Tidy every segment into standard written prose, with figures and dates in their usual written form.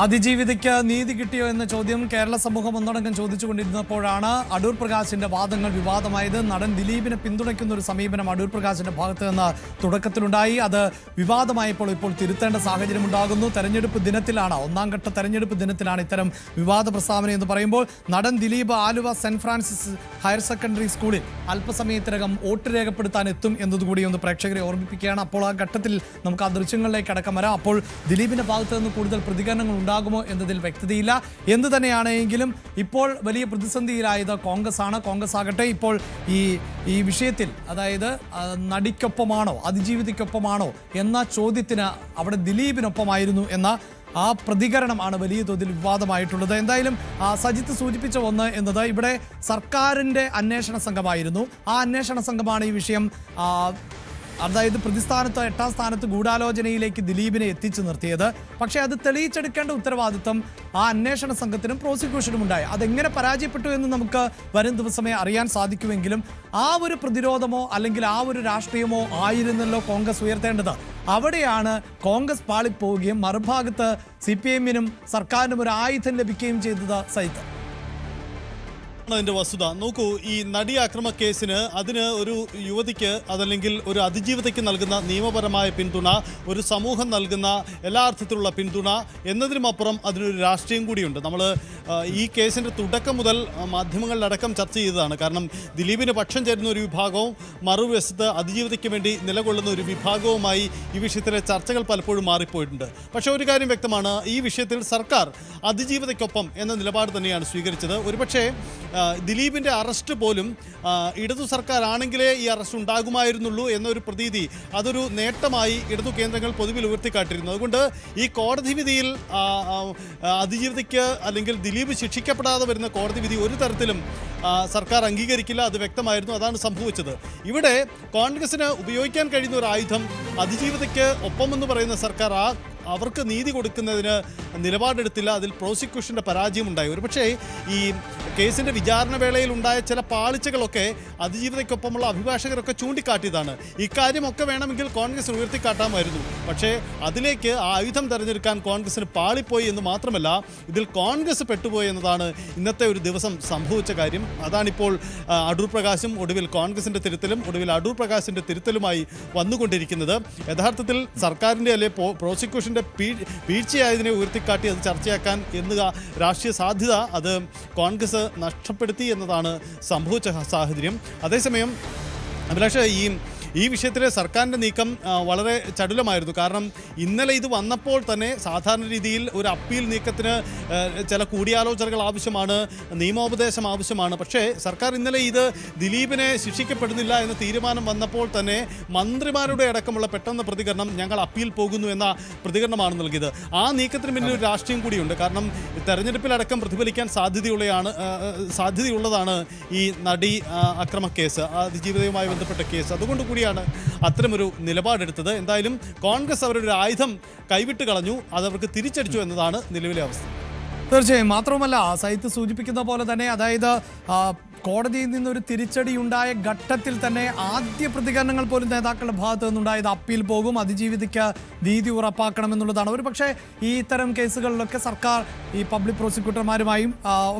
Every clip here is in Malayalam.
അതിജീവിതയ്ക്ക് നീതി കിട്ടിയോ എന്ന ചോദ്യം കേരള സമൂഹം ഒന്നടങ്കം ചോദിച്ചുകൊണ്ടിരുന്നപ്പോഴാണ് അടൂർ പ്രകാശിന്റെ വാദങ്ങൾ വിവാദമായത്. നടൻ ദിലീപിനെ പിന്തുണയ്ക്കുന്ന ഒരു സമീപനം അടൂർ പ്രകാശിന്റെ ഭാഗത്ത് നിന്ന് തുടക്കത്തിലുണ്ടായി. അത് വിവാദമായപ്പോൾ ഇപ്പോൾ തിരുത്തേണ്ട സാഹചര്യം ഉണ്ടാകുന്നു. തെരഞ്ഞെടുപ്പ് ദിനത്തിലാണ്, ഒന്നാം ഘട്ട തെരഞ്ഞെടുപ്പ് ദിനത്തിലാണ് ഇത്തരം വിവാദ പ്രസ്താവന എന്ന് പറയുമ്പോൾ നടൻ ദിലീപ് ആലുവ സെന്റ് ഫ്രാൻസിസ് ഹയർ സെക്കൻഡറി സ്കൂളിൽ അല്പസമയത്തിനകം വോട്ട് രേഖപ്പെടുത്താൻ എത്തും എന്നതുകൂടി ഒന്ന് പ്രേക്ഷകരെ ഓർമ്മിപ്പിക്കുകയാണ്. അപ്പോൾ ആ ഘട്ടത്തിൽ നമുക്ക് ആ ദൃശ്യങ്ങളിലേക്ക് അടക്കം വരാം. അപ്പോൾ ദിലീപിന്റെ ഭാഗത്ത് നിന്ന് കൂടുതൽ പ്രതികരണങ്ങൾ ഉണ്ടാകുമോ എന്നതിൽ വ്യക്തതയില്ല. എന്ത് തന്നെയാണെങ്കിലും ഇപ്പോൾ വലിയ പ്രതിസന്ധിയിലായത് കോൺഗ്രസ് ആണ്. കോൺഗ്രസ് ആകട്ടെ ഇപ്പോൾ ഈ വിഷയത്തിൽ, അതായത് നടിക്കൊപ്പമാണോ അതിജീവിതയ്ക്കൊപ്പമാണോ എന്ന ചോദ്യത്തിന് അവിടെ ദിലീപിനൊപ്പമായിരുന്നു എന്ന ആ പ്രതികരണമാണ് വലിയ തോതിൽ വിവാദമായിട്ടുള്ളത്. എന്തായാലും സജിത്ത് സൂചിപ്പിച്ച ഒന്ന് എന്നത് ഇവിടെ സർക്കാരിൻ്റെ അന്വേഷണ സംഘമായിരുന്നു. ആ അന്വേഷണ സംഘമാണ് ഈ വിഷയം, അതായത് പ്രതിസ്ഥാനത്ത് 8ാം സ്ഥാനത്ത് ഗൂഢാലോചനയിലേക്ക് ദിലീപിനെ എത്തിച്ചു നിർത്തിയത്. പക്ഷേ അത് തെളിയിച്ചെടുക്കേണ്ട ഉത്തരവാദിത്വം ആ അന്വേഷണ സംഘത്തിനും പ്രോസിക്യൂഷനും ഉണ്ടായി. അതെങ്ങനെ പരാജയപ്പെട്ടു എന്ന് നമുക്ക് വരും ദിവസമേ അറിയാൻ സാധിക്കുമെങ്കിലും ആ ഒരു പ്രതിരോധമോ അല്ലെങ്കിൽ ആ ഒരു രാഷ്ട്രീയമോ ആയിരുന്നല്ലോ കോൺഗ്രസ് ഉയർത്തേണ്ടത്. അവിടെയാണ് കോൺഗ്രസ് പാളിപ്പോവുകയും മറുഭാഗത്ത് CPM-നും സർക്കാരിനും ഒരു ആയുധം ലഭിക്കുകയും ചെയ്തത്. സൈത്ത് അതിന്റെ വസ്തുത നോക്കൂ. ഈ നടി ആക്രമ കേസിന് അതിന് ഒരു യുവതിക്ക് അതല്ലെങ്കിൽ ഒരു അതിജീവിതയ്ക്ക് നൽകുന്ന നിയമപരമായ പിന്തുണ, ഒരു സമൂഹം നൽകുന്ന എല്ലാ അർത്ഥത്തിലുള്ള പിന്തുണ എന്നതിനുമപ്പുറം അതിനൊരു രാഷ്ട്രീയം കൂടിയുണ്ട്. നമ്മൾ ഈ കേസിൻ്റെ തുടക്കം മുതൽ മാധ്യമങ്ങളിലടക്കം ചർച്ച ചെയ്തതാണ്. കാരണം ദിലീപിന് പക്ഷം ചേരുന്ന ഒരു വിഭാഗവും മറുവശത്ത് അതിജീവിതയ്ക്ക് വേണ്ടി നിലകൊള്ളുന്ന ഒരു വിഭാഗവുമായി ഈ വിഷയത്തിലെ ചർച്ചകൾ പലപ്പോഴും മാറിപ്പോയിട്ടുണ്ട്. പക്ഷേ ഒരു കാര്യം വ്യക്തമാണ്, ഈ വിഷയത്തിൽ സർക്കാർ അതിജീവിതയ്ക്കൊപ്പം എന്ന നിലപാട് തന്നെയാണ് സ്വീകരിച്ചത്. ഒരുപക്ഷേ ദിലീപിൻ്റെ അറസ്റ്റ് പോലും ഇടതു സർക്കാരാണെങ്കിലേ ഈ അറസ്റ്റ് ഉണ്ടാകുമായിരുന്നുള്ളൂ എന്നൊരു പ്രതീതി, അതൊരു നേട്ടമായി ഇടതു കേന്ദ്രങ്ങൾ പൊതുവിൽ ഉയർത്തിക്കാട്ടിയിരുന്നു. അതുകൊണ്ട് ഈ കോടതി വിധിയിൽ അതിജീവിതയ്ക്ക് അല്ലെങ്കിൽ ദിലീപ് ശിക്ഷിക്കപ്പെടാതെ വരുന്ന കോടതി വിധി ഒരു തരത്തിലും സർക്കാർ അംഗീകരിക്കില്ല, അത് വ്യക്തമായിരുന്നു. അതാണ് സംഭവിച്ചത്. ഇവിടെ കോൺഗ്രസിന് ഉപയോഗിക്കാൻ കഴിയുന്ന ഒരു ആയുധം അതിജീവിതയ്ക്ക് ഒപ്പമെന്ന് പറയുന്ന സർക്കാർ അവർക്ക് നീതി കൊടുക്കുന്നതിന് നിലപാടെടുത്തില്ല. അതിൽ പ്രോസിക്യൂഷൻ്റെ പരാജയമുണ്ടായി. ഒരുപക്ഷേ ഈ കേസിൻ്റെ വിചാരണ വേളയിൽ ഉണ്ടായ ചില പാളിച്ചകളൊക്കെ അതിജീവിതയ്ക്കൊപ്പമുള്ള അഭിഭാഷകരൊക്കെ ചൂണ്ടിക്കാട്ടിയതാണ്. ഇക്കാര്യമൊക്കെ വേണമെങ്കിൽ കോൺഗ്രസ് ഉയർത്തിക്കാട്ടാമായിരുന്നു. പക്ഷേ അതിലേക്ക് ആ ആയുധം തിരഞ്ഞെടുക്കാൻ കോൺഗ്രസിന് പാളിപ്പോയി എന്ന് മാത്രമല്ല, ഇതിൽ കോൺഗ്രസ് പെട്ടുപോയി എന്നതാണ് ഇന്നത്തെ ഒരു ദിവസം സംഭവിച്ച കാര്യം. അതാണിപ്പോൾ അടൂർ പ്രകാശും ഒടുവിൽ കോൺഗ്രസിൻ്റെ തിരുത്തലും ഒടുവിൽ അടൂർ പ്രകാശിൻ്റെ തിരുത്തലുമായി വന്നുകൊണ്ടിരിക്കുന്നത്. യഥാർത്ഥത്തിൽ സർക്കാരിൻ്റെ അല്ലെ പ്രോസിക്യൂഷൻ വീഴ്ചയായതിനെ ഉയർത്തിക്കാട്ടി അത് ചർച്ചയാക്കാൻ എന്ന രാഷ്ട്രീയ സാധ്യത അത് കോൺഗ്രസ് നഷ്ടപ്പെടുത്തി എന്നതാണ് സംഭവിച്ച സാഹചര്യം. അതേസമയം അഭിലാഷ്, ഈ വിഷയത്തിലെ സർക്കാരിൻ്റെ നീക്കം വളരെ ചടുലമായിരുന്നു. കാരണം ഇന്നലെ ഇത് വന്നപ്പോൾ തന്നെ സാധാരണ രീതിയിൽ ഒരു അപ്പീൽ നീക്കത്തിന് ചില കൂടിയാലോചനകൾ ആവശ്യമാണ്, നിയമോപദേശം ആവശ്യമാണ്. പക്ഷേ സർക്കാർ ഇന്നലെ ഇത് ദിലീപിനെ ശിക്ഷിക്കപ്പെടുന്നില്ല എന്ന തീരുമാനം വന്നപ്പോൾ തന്നെ മന്ത്രിമാരുടെ അടക്കമുള്ള പെട്ടെന്ന് പ്രതികരണം, ഞങ്ങൾ അപ്പീൽ പോകുന്നു എന്ന പ്രതികരണമാണ് നൽകിയത്. ആ നീക്കത്തിന് പിന്നിൽ ഒരു രാഷ്ട്രീയം കൂടിയുണ്ട്. കാരണം തെരഞ്ഞെടുപ്പിലടക്കം പ്രതിഫലിക്കാൻ സാധ്യതയുള്ളതാണ് ഈ നടി അക്രമ കേസ്, അതിജീവിതയുമായി ബന്ധപ്പെട്ട കേസ്. അതുകൊണ്ട് കൂടിയാണ് അത്തരമൊരു നിലപാടെടുത്തത്. എന്തായാലും കോൺഗ്രസ് അവരുടെ ആയുധം കൈവിട്ട് കളഞ്ഞു, അതവർക്ക് തിരിച്ചടിച്ചു എന്നതാണ് നിലവിലെ അവസ്ഥ. തീർച്ചയായും. മാത്രവുമല്ല, സൈത്ത് സൂചിപ്പിക്കുന്ന പോലെ തന്നെ, അതായത് കോടതിയിൽ നിന്നൊരു തിരിച്ചടിയുണ്ടായ ഘട്ടത്തിൽ തന്നെ ആദ്യ പ്രതികരണങ്ങൾ പോലും നേതാക്കളുടെ ഭാഗത്തു നിന്നുണ്ടായത് അപ്പീൽ പോകും, അതിജീവിതയ്ക്ക് നീതി ഉറപ്പാക്കണമെന്നുള്ളതാണ്. ഒരു പക്ഷേ ഈ ഇത്തരം കേസുകളിലൊക്കെ സർക്കാർ ഈ പബ്ലിക് പ്രോസിക്യൂട്ടർമാരുമായും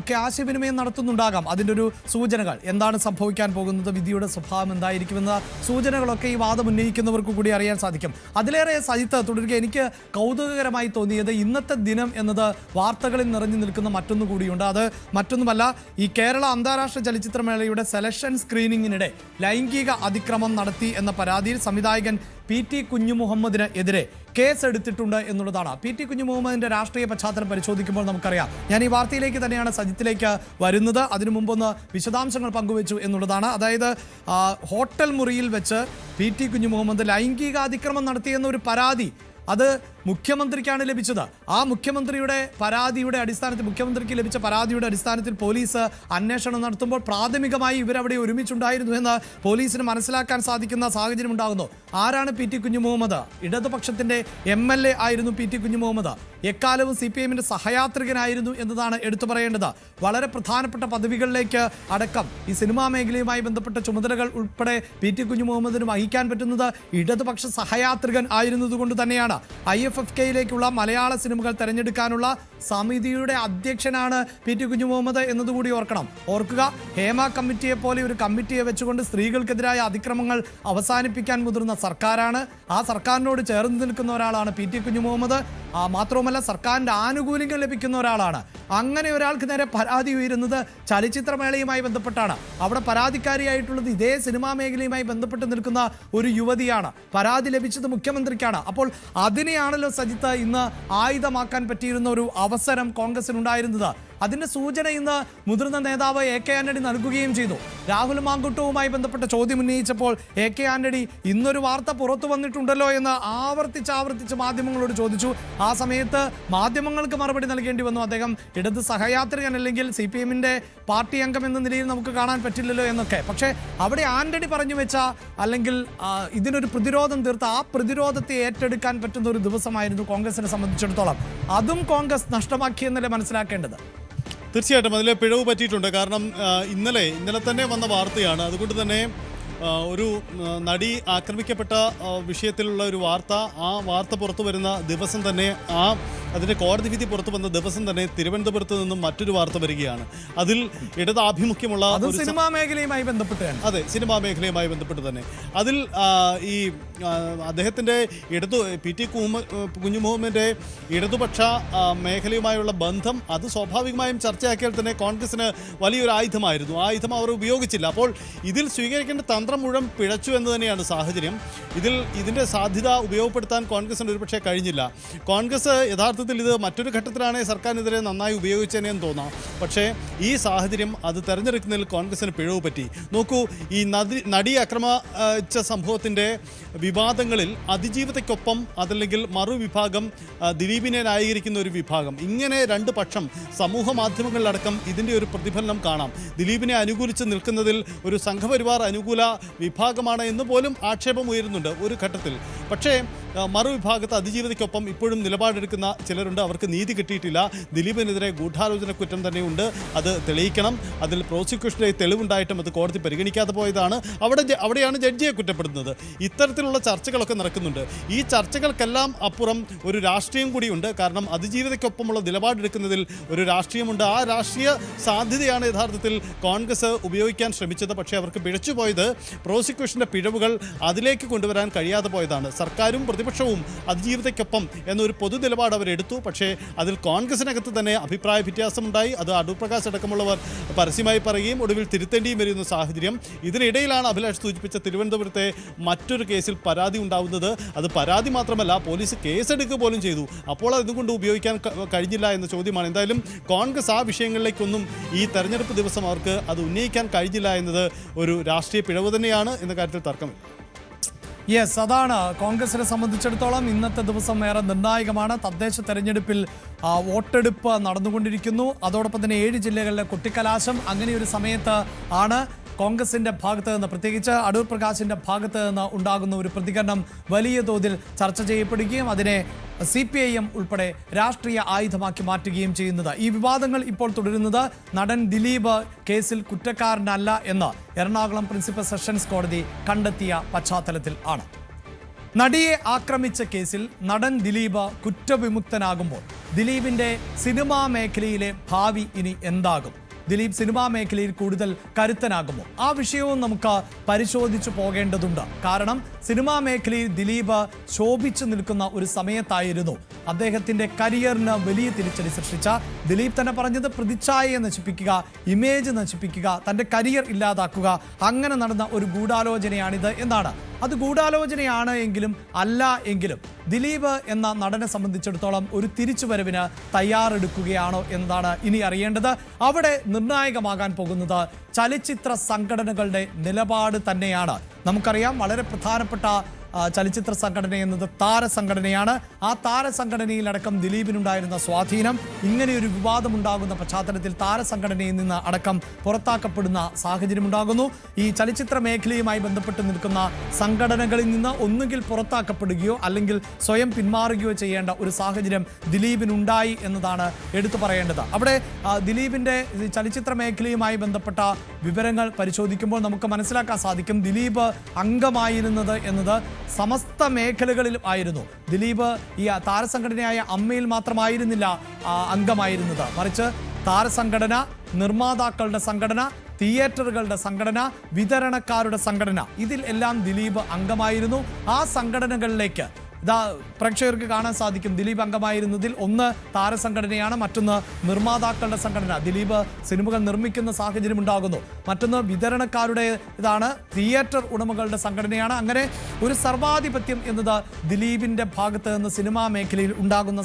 ഒക്കെ ആശയവിനിമയം നടത്തുന്നുണ്ടാകാം. അതിൻ്റെ ഒരു സൂചനകൾ, എന്താണ് സംഭവിക്കാൻ പോകുന്നത്, വിധിയുടെ സ്വഭാവം എന്തായിരിക്കുമെന്ന സൂചനകളൊക്കെ ഈ വാദം ഉന്നയിക്കുന്നവർക്ക് കൂടി അറിയാൻ സാധിക്കും. അതിലേറെ സജിത്ത് തുടരുക, എനിക്ക് കൗതുകകരമായി തോന്നിയത് ഇന്നത്തെ ദിനം എന്നത് വാർത്തകളിൽ നിറഞ്ഞു നിൽക്കുന്ന മറ്റൊന്നു കൂടിയുണ്ട്. അത് മറ്റൊന്നുമല്ല, ഈ കേരള അന്താരാഷ്ട്ര ചലച്ചിത്രമേളയുടെ സെലക്ഷൻ സ്ക്രീനിങ്ങിനിടെ ലൈംഗിക അതിക്രമം നടത്തി എന്ന പരാതിയിൽ സംവിധായകൻ PT കുഞ്ഞുമുഹമ്മദിന് എതിരെ കേസെടുത്തിട്ടുണ്ട് എന്നുള്ളതാണ്. PT കുഞ്ഞുമുഹമ്മദിന്റെ രാഷ്ട്രീയ പശ്ചാത്തലം പരിശോധിക്കുമ്പോൾ നമുക്കറിയാം. ഞാൻ ഈ വാർത്തയിലേക്ക് തന്നെയാണ് സജിത്തിലേക്ക് വരുന്നത്. അതിനു മുമ്പൊന്ന് വിശദാംശങ്ങൾ പങ്കുവച്ചു എന്നുള്ളതാണ്. അതായത് ഹോട്ടൽ മുറിയിൽ വെച്ച് PT കുഞ്ഞുമുഹമ്മദ് ലൈംഗിക അതിക്രമം നടത്തിയെന്നൊരു പരാതി അത് മുഖ്യമന്ത്രിക്കാണ് ലഭിച്ചത്. ആ മുഖ്യമന്ത്രിയുടെ പരാതിയുടെ അടിസ്ഥാനത്തിൽ, മുഖ്യമന്ത്രിക്ക് ലഭിച്ച പരാതിയുടെ അടിസ്ഥാനത്തിൽ പോലീസ് അന്വേഷണം നടത്തുമ്പോൾ പ്രാഥമികമായി ഇവരവിടെ ഒരുമിച്ചുണ്ടായിരുന്നു എന്ന് പോലീസിന് മനസ്സിലാക്കാൻ സാധിക്കുന്ന സാഹചര്യം ഉണ്ടാകുന്നു. ആരാണ് PT കുഞ്ഞുമുഹമ്മദ്? ഇടതുപക്ഷത്തിന്റെ MLA ആയിരുന്നു PT കുഞ്ഞുമുഹമ്മദ്. എക്കാലവും CPM-ന്റെ സഹയാത്രികനായിരുന്നു എന്നതാണ് എടുത്തു പറയേണ്ടത്. വളരെ പ്രധാനപ്പെട്ട പദവികളിലേക്ക് അടക്കം ഈ സിനിമാ മേഖലയുമായി ബന്ധപ്പെട്ട ചുമതലകൾ ഉൾപ്പെടെ PT കുഞ്ഞുമുഹമ്മദിന് വഹിക്കാൻ പറ്റുന്നത് ഇടതുപക്ഷ സഹയാത്രികൻ ആയിരുന്നതുകൊണ്ട് തന്നെയാണ്. IF IFFK-യിലേക്കുള്ള മലയാള സിനിമകൾ തെരഞ്ഞെടുക്കാനുള്ള സമിതിയുടെ അധ്യക്ഷനാണ് PT കുഞ്ഞുമുഹമ്മദ് എന്നതുകൂടി ഓർക്കുക. ഹേമ കമ്മിറ്റിയെ പോലെ ഒരു കമ്മിറ്റിയെ വെച്ചുകൊണ്ട് സ്ത്രീകൾക്കെതിരായ അതിക്രമങ്ങൾ അവസാനിപ്പിക്കാൻ മുതിർന്ന സർക്കാരാണ്. ആ സർക്കാരിനോട് ചേർന്ന് നിൽക്കുന്ന ഒരാളാണ് PT കുഞ്ഞുമുഹമ്മദ്. മാത്രവുമല്ല സർക്കാരിൻ്റെ ആനുകൂല്യങ്ങൾ ലഭിക്കുന്ന ഒരാളാണ്. അങ്ങനെ ഒരാൾക്ക് നേരെ പരാതി ഉയരുന്നത് ചലച്ചിത്രമേളയുമായി ബന്ധപ്പെട്ടാണ്. അവിടെ പരാതിക്കാരിയായിട്ടുള്ളത് ഇതേ സിനിമാ മേഖലയുമായി ബന്ധപ്പെട്ട് നിൽക്കുന്ന ഒരു യുവതിയാണ്. പരാതി ലഭിച്ചത് മുഖ്യമന്ത്രിക്കാണ്. അപ്പോൾ അതിനെയാണല്ലോ സജിത്ത് ഇന്ന് ആയുധമാക്കാൻ പറ്റിയിരുന്ന ഒരു അവസരം കോൺഗ്രസിനുണ്ടായിരുന്നത്. അതിന്റെ സൂചന ഇന്ന് മുതിർന്ന നേതാവ് AK ആന്റണി നൽകുകയും ചെയ്തു. രാഹുൽ മാങ്കുട്ടവുമായി ബന്ധപ്പെട്ട ചോദ്യം ഉന്നയിച്ചപ്പോൾ AK ആന്റണി ഇന്നൊരു വാർത്ത പുറത്തു വന്നിട്ടുണ്ടല്ലോ എന്ന് ആവർത്തിച്ച് മാധ്യമങ്ങളോട് ചോദിച്ചു. ആ സമയത്ത് മാധ്യമങ്ങൾക്ക് മറുപടി നൽകേണ്ടി വന്നു. അദ്ദേഹം ഇടത് സഹയാത്രികൻ അല്ലെങ്കിൽ CPM-ന്റെ പാർട്ടി അംഗം എന്ന നിലയിൽ നമുക്ക് കാണാൻ പറ്റില്ലല്ലോ എന്നൊക്കെ. പക്ഷേ അവിടെ ആന്റണി പറഞ്ഞു വെച്ച അല്ലെങ്കിൽ ഇതിനൊരു പ്രതിരോധം തീർത്ത ആ പ്രതിരോധത്തെ ഏറ്റെടുക്കാൻ പറ്റുന്ന ഒരു ദിവസമായിരുന്നു കോൺഗ്രസിനെ സംബന്ധിച്ചിടത്തോളം. അതും കോൺഗ്രസ് നഷ്ടമാക്കിയെന്നല്ലേ മനസ്സിലാക്കേണ്ടത്. തീർച്ചയായിട്ടും അതിലെ പിഴവ് പറ്റിയിട്ടുണ്ട്. കാരണം ഇന്നലെ തന്നെ വന്ന വാർത്തയാണ്. അതുകൊണ്ട് തന്നെ ഒരു നടി ആക്രമിക്കപ്പെട്ട വിഷയത്തിലുള്ള ഒരു വാർത്ത, ആ വാർത്ത പുറത്തു വരുന്ന ദിവസം തന്നെ, അതിൻ്റെ കോടതി വിധി പുറത്തു വന്ന ദിവസം തന്നെ തിരുവനന്തപുരത്ത് നിന്നും മറ്റൊരു വാർത്ത വരികയാണ്. അതിൽ ഇടതാഭിമുഖ്യമുള്ള സിനിമാ മേഖലയുമായി ബന്ധപ്പെട്ട്, അതെ, സിനിമാ മേഖലയുമായി ബന്ധപ്പെട്ട് തന്നെ അതിൽ ഈ അദ്ദേഹത്തിൻ്റെ PT കുഞ്ഞുമുഹമ്മദിൻ്റെ ഇടതുപക്ഷ മേഖലയുമായുള്ള ബന്ധം അത് സ്വാഭാവികമായും ചർച്ചയാക്കിയാൽ തന്നെ കോൺഗ്രസിന് വലിയൊരു ആയുധമായിരുന്നു. ആയുധം അവർ ഉപയോഗിച്ചില്ല. അപ്പോൾ ഇതിൽ സ്വീകരിക്കേണ്ട തന്ത്രം മുഴുവൻ പിഴച്ചു എന്ന് തന്നെയാണ് സാഹചര്യം. ഇതിൻ്റെ സാധ്യത ഉപയോഗപ്പെടുത്താൻ കോൺഗ്രസിന് ഒരുപക്ഷെ കഴിഞ്ഞില്ല. കോൺഗ്രസ് യഥാർത്ഥത്തിൽ ഇത് മറ്റൊരു ഘട്ടത്തിലാണ് സർക്കാരിനെതിരെ നന്നായി ഉപയോഗിച്ചതിനെന്ന് തോന്നാം. പക്ഷേ ഈ സാഹചര്യം അത് തെരഞ്ഞെടുക്കുന്നതിൽ കോൺഗ്രസിന് പിഴവ് പറ്റി. നോക്കൂ, ഈ നടി ആക്രമിച്ച സംഭവത്തിൻ്റെ വിവാദങ്ങളിൽ അതിജീവിതയ്ക്കൊപ്പം അതല്ലെങ്കിൽ മറുവിഭാഗം ദിലീപിനെ ന്യായീകരിക്കുന്ന ഒരു വിഭാഗം, ഇങ്ങനെ രണ്ട് പക്ഷം സമൂഹ മാധ്യമങ്ങളിലടക്കം ഇതിൻ്റെ ഒരു പ്രതിഫലനം കാണാം. ദിലീപിനെ അനുകൂലിച്ച് നിൽക്കുന്നതിൽ ഒരു സംഘപരിവാർ അനുകൂല വിഭാഗമാണ് എന്ന് പോലും ആക്ഷേപം ഉയരുന്നുണ്ട് ഒരു ഘട്ടത്തിൽ. പക്ഷേ മറുവിഭാഗത്ത് അതിജീവിതയ്ക്കൊപ്പം ഇപ്പോഴും നിലപാടെടുക്കുന്ന ചിലരുണ്ട്. അവർക്ക് നീതി കിട്ടിയിട്ടില്ല. ദിലീപിനെതിരെ ഗൂഢാലോചന കുറ്റം തന്നെയുണ്ട്. അത് തെളിയിക്കണം. അതിൽ പ്രോസിക്യൂഷന്റെ തെളിവുണ്ടായിട്ടും അത് കോടതി പരിഗണിക്കാതെ പോയതാണ്. അവിടെയാണ് ജഡ്ജിയെ കുറ്റപ്പെടുന്നത്. ഇത്തരത്തിലുള്ള ചർച്ചകളൊക്കെ നടക്കുന്നുണ്ട്. ഈ ചർച്ചകൾക്കെല്ലാം അപ്പുറം ഒരു രാഷ്ട്രീയം കൂടിയുണ്ട്. കാരണം അതിജീവിതയ്ക്കൊപ്പമുള്ള നിലപാടെടുക്കുന്നതിൽ ഒരു രാഷ്ട്രീയമുണ്ട്. ആ രാഷ്ട്രീയ സാധ്യതയാണ് യഥാർത്ഥത്തിൽ കോൺഗ്രസ് ഉപയോഗിക്കാൻ ശ്രമിച്ചത്. പക്ഷേ അവർക്ക് പിഴച്ചുപോയത് പ്രോസിക്യൂഷന്റെ പിഴവുകൾ അതിലേക്ക് കൊണ്ടുവരാൻ കഴിയാതെ പോയതാണ്. സർക്കാരും പ്രതിപക്ഷവും അതിജീവിതയ്ക്കൊപ്പം എന്നൊരു പൊതു നിലപാട് അവരെടുത്തു. പക്ഷേ അതിൽ കോൺഗ്രസിനകത്ത് തന്നെ അഭിപ്രായ വ്യത്യാസമുണ്ടായി. അത് അടൂർ പ്രകാശ് അടക്കമുള്ളവർ പരസ്യമായി പറയുകയും ഒടുവിൽ തിരുത്തേണ്ടിയും വരുന്ന സാഹചര്യം. ഇതിനിടയിലാണ് അഭിലാഷ് സൂചിപ്പിച്ച തിരുവനന്തപുരത്തെ മറ്റൊരു കേസിൽ പരാതി ഉണ്ടാവുന്നത്. അത് പരാതി മാത്രമല്ല, പോലീസ് കേസെടുക്കുക പോലും ചെയ്തു. അപ്പോൾ അതുകൊണ്ട് ഉപയോഗിക്കാൻ കഴിഞ്ഞില്ല എന്ന ചോദ്യമാണ്. എന്തായാലും കോൺഗ്രസ് ആ വിഷയങ്ങളിലേക്കൊന്നും ഈ തെരഞ്ഞെടുപ്പ് ദിവസം അവർക്ക് അത് ഉന്നയിക്കാൻ കഴിഞ്ഞില്ല എന്നത് ഒരു രാഷ്ട്രീയ പിഴവ് തന്നെയാണ് എന്ന കാര്യത്തിൽ തർക്കമില്ല. യെസ്, അതാണ് കോൺഗ്രസിനെ സംബന്ധിച്ചിടത്തോളം ഇന്നത്തെ ദിവസം ഏറെ നിർണായകമാണ്. തദ്ദേശ തെരഞ്ഞെടുപ്പിൽ വോട്ടെടുപ്പ് നടന്നുകൊണ്ടിരിക്കുന്നു. അതോടൊപ്പം തന്നെ 7 ജില്ലകളിലെ കൊട്ടിക്കലാശം. അങ്ങനെയൊരു സമയത്ത് ആണ് കോൺഗ്രസിന്റെ ഭാഗത്ത് നിന്ന്, പ്രത്യേകിച്ച് അടൂർ പ്രകാശിന്റെ ഭാഗത്ത് നിന്ന് ഉണ്ടാകുന്ന ഒരു പ്രതികരണം വലിയ തോതിൽ ചർച്ച ചെയ്യപ്പെടുകയും അതിനെ CPIM ഉൾപ്പെടെ രാഷ്ട്രീയ ആയുധമാക്കി മാറ്റുകയും ചെയ്യുന്നത്. ഈ വിവാദങ്ങൾ ഇപ്പോൾ തുടരുന്നത് നടൻ ദിലീപ് കേസിൽ കുറ്റക്കാരനല്ല എന്ന് എറണാകുളം പ്രിൻസിപ്പൽ സെഷൻസ് കോടതി കണ്ടെത്തിയ പശ്ചാത്തലത്തിൽ ആണ്. നടിയെ ആക്രമിച്ച കേസിൽ നടൻ ദിലീപ് കുറ്റവിമുക്തനാകുമ്പോൾ ദിലീപിന്റെ സിനിമാ മേഖലയിലെ ഭാവി ഇനി എന്താകും? ദിലീപ് സിനിമാ മേഖലയിൽ കൂടുതൽ കരുത്തനാകുമോ? ആ വിഷയവും നമുക്ക് പരിശോധിച്ചു പോകേണ്ടതുണ്ട്. കാരണം സിനിമാ മേഖലയിൽ ദിലീപ് ശോഭിച്ചു നിൽക്കുന്ന ഒരു സമയത്തായിരുന്നു അദ്ദേഹത്തിന്റെ കരിയറിന് വലിയ തിരിച്ചടി സൃഷ്ടിച്ച ദിലീപ് തന്നെ പറഞ്ഞത് പ്രതിച്ഛായയെ നശിപ്പിക്കുക, ഇമേജ് നശിപ്പിക്കുക, തന്റെ കരിയർ ഇല്ലാതാക്കുക, അങ്ങനെ നടന്ന ഒരു ഗൂഢാലോചനയാണിത് എന്നാണ്. അത് ഗൂഢാലോചനയാണ് എങ്കിലും അല്ല എങ്കിലും ദിലീപ് എന്ന നടനെ സംബന്ധിച്ചിടത്തോളം ഒരു തിരിച്ചുവരവിന് തയ്യാറെടുക്കുകയാണോ എന്നതാണ് ഇനി അറിയേണ്ടത്. അവിടെ നിർണായകമാകാൻ പോകുന്നത് ചലച്ചിത്ര സംഘടനകളുടെ നിലപാട് തന്നെയാണ്. നമുക്കറിയാം, വളരെ പ്രധാനപ്പെട്ട ചലച്ചിത്ര സംഘടന എന്നത് താരസംഘടനയാണ്. ആ താരസംഘടനയിലടക്കം ദിലീപിനുണ്ടായിരുന്ന സ്വാധീനം ഇങ്ങനെയൊരു വിവാദമുണ്ടാകുന്ന പശ്ചാത്തലത്തിൽ താരസംഘടനയിൽ നിന്ന് അടക്കം പുറത്താക്കപ്പെടുന്ന സാഹചര്യമുണ്ടാകുന്നു. ഈ ചലച്ചിത്ര മേഖലയുമായി ബന്ധപ്പെട്ട് നിൽക്കുന്ന സംഘടനകളിൽ നിന്ന് ഒന്നുകിൽ പുറത്താക്കപ്പെടുകയോ അല്ലെങ്കിൽ സ്വയം പിന്മാറുകയോ ചെയ്യേണ്ട ഒരു സാഹചര്യം ദിലീപിനുണ്ടായി എന്നതാണ് എടുത്തു പറയേണ്ടത്. അവിടെ ദിലീപിൻ്റെ ചലച്ചിത്ര മേഖലയുമായി ബന്ധപ്പെട്ട വിവരങ്ങൾ പരിശോധിക്കുമ്പോൾ നമുക്ക് മനസ്സിലാക്കാൻ സാധിക്കും ദിലീപ് അംഗമായിരുന്നത് എന്നത് സമസ്ത മേഖലകളിലും ആയിരുന്നു. ദിലീപ് ഈ താരസംഘടനയായ അമ്മയിൽ മാത്രമായിരുന്നില്ല അംഗമായിരുന്നത്, മറിച്ച് താരസംഘടന, നിർമ്മാതാക്കളുടെ സംഘടന, തിയേറ്ററുകളുടെ സംഘടന, വിതരണക്കാരുടെ സംഘടന, ഇതിൽ എല്ലാം ദിലീപ് അംഗമായിരുന്നു. ആ സംഘടനകളിലേക്ക് പ്രേക്ഷകർക്ക് കാണാൻ സാധിക്കും. ദിലീപ് അംഗമായിരുന്നതിൽ ഒന്ന് താരസംഘടനയാണ്, മറ്റൊന്ന് നിർമ്മാതാക്കളുടെ സംഘടന. ദിലീപ് സിനിമകൾ നിർമ്മിക്കുന്ന സാഹചര്യം ഉണ്ടാകുന്നു. മറ്റൊന്ന് വിതരണക്കാരുടെ ഇതാണ്, തിയേറ്റർ ഉടമകളുടെ സംഘടനയാണ്. അങ്ങനെ ഒരു സർവാധിപത്യം എന്നത് ദിലീപിന്റെ ഭാഗത്ത് നിന്ന് സിനിമാ മേഖലയിൽ ഉണ്ടാകുന്ന